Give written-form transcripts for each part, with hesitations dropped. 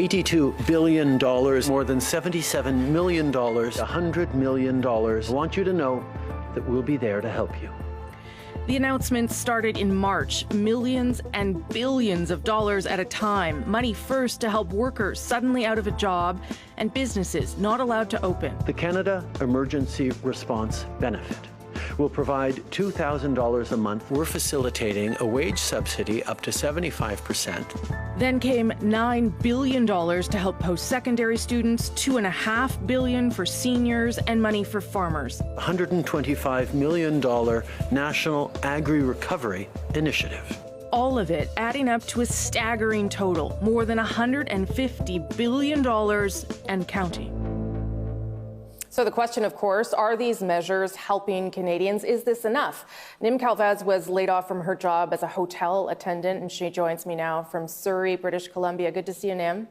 $82 billion, more than $77 million, $100 million. I want you to know that we'll be there to help you. The announcement started in March, millions and billions of dollars at a time. Money first to help workers suddenly out of a job and businesses not allowed to open. The Canada Emergency Response Benefit will provide $2,000 a month. We're facilitating a wage subsidy up to 75%. Then came $9 billion to help post-secondary students, $2.5 billion for seniors, and money for farmers. $125 million National Agri-Recovery Initiative. All of it adding up to a staggering total, more than $150 billion and counting. So the question, of course, are these measures helping Canadians? Is this enough? Nim Calvez was laid off from her job as a hotel attendant, and she joins me now from Surrey, British Columbia. Good to see you, Nim.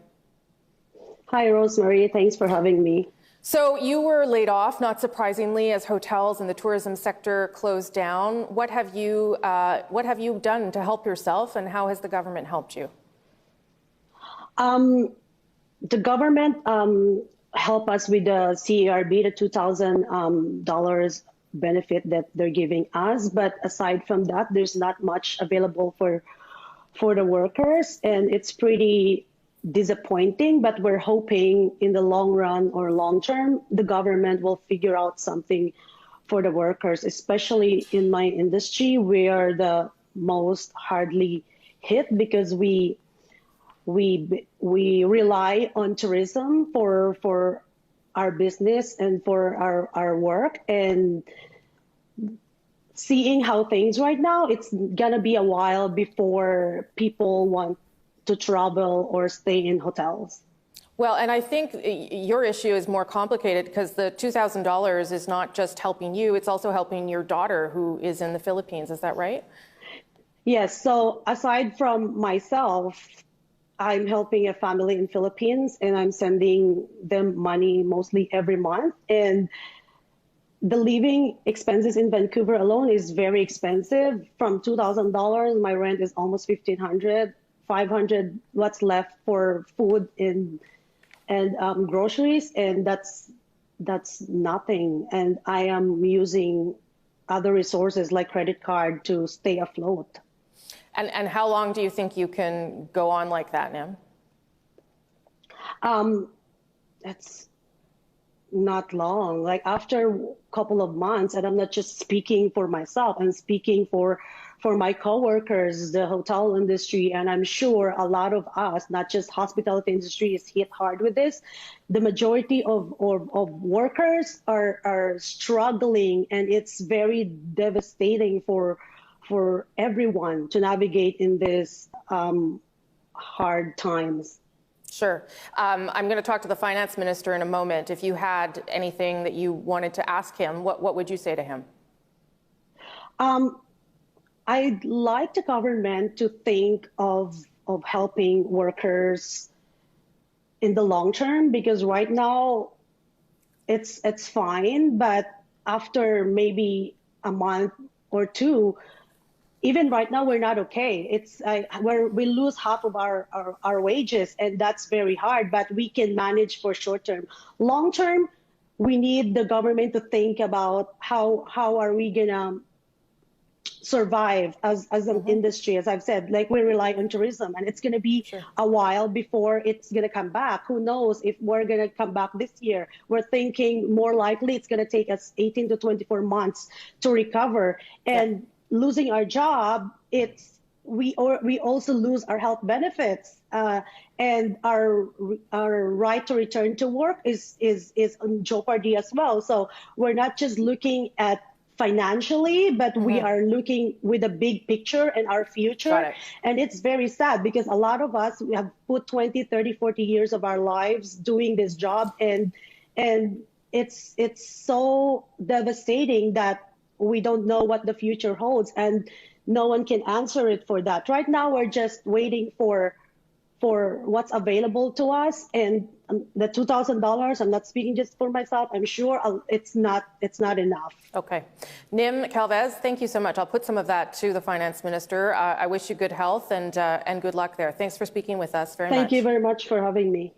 Hi, Rosemary. Thanks for having me. So you were laid off, not surprisingly, as hotels and the tourism sector closed down. What have you done to help yourself, and how has the government helped you? The government help us with the CERB, the $2,000 benefit that they're giving us. But aside from that, there's not much available for the workers, and it's pretty disappointing. But we're hoping in the long run or long term, the government will figure out something for the workers, especially in my industry. We are the most hardly hit because we rely on tourism for our business and for our work. And seeing how things right now, it's gonna be a while before people want to travel or stay in hotels. Well, and I think your issue is more complicated because the $2,000 is not just helping you, it's also helping your daughter who is in the Philippines. Is that right? Yes. So aside from myself, I'm helping a family in Philippines, and I'm sending them money mostly every month. And the living expenses in Vancouver alone is very expensive. From $2,000, my rent is almost $1,500, $500. What's left for food and groceries, and that's nothing. And I am using other resources like credit card to stay afloat. And how long do you think you can go on like that, Nim? That's not long. Like after a couple of months, and I'm not just speaking for myself, I'm speaking for my coworkers, the hotel industry, and I'm sure a lot of us, not just hospitality industry, is hit hard with this. The majority of workers are struggling, and it's very devastating for everyone to navigate in this hard times. Sure. I'm going to talk to the finance minister in a moment. If you had anything that you wanted to ask him, what would you say to him? I'd like the government to think of helping workers in the long term, because right now it's fine, but after maybe a month or two, even right now, we're not okay. It's we lose half of our wages, and that's very hard, but we can manage for short term. Long term, we need the government to think about how are we gonna survive as an industry. As I've said, like, we rely on tourism, and it's gonna be a while before it's gonna come back. Who knows if we're gonna come back this year? We're thinking more likely it's gonna take us 18 to 24 months to recover. And losing our job, we also lose our health benefits, and our right to return to work is in jeopardy as well. So we're not just looking at financially, but we are looking with a big picture and our future. And it's very sad because a lot of us, we have put 20, 30, 40 years of our lives doing this job, and it's so devastating that we don't know what the future holds, and no one can answer it for that. Right now, we're just waiting for for what's available to us. And the $2,000, I'm not speaking just for myself, I'm sure it's not enough. Okay. Nim Calvez, thank you so much. I'll put some of that to the Finance Minister. I wish you good health and good luck there. Thanks for speaking with us very much. Thank you very much for having me.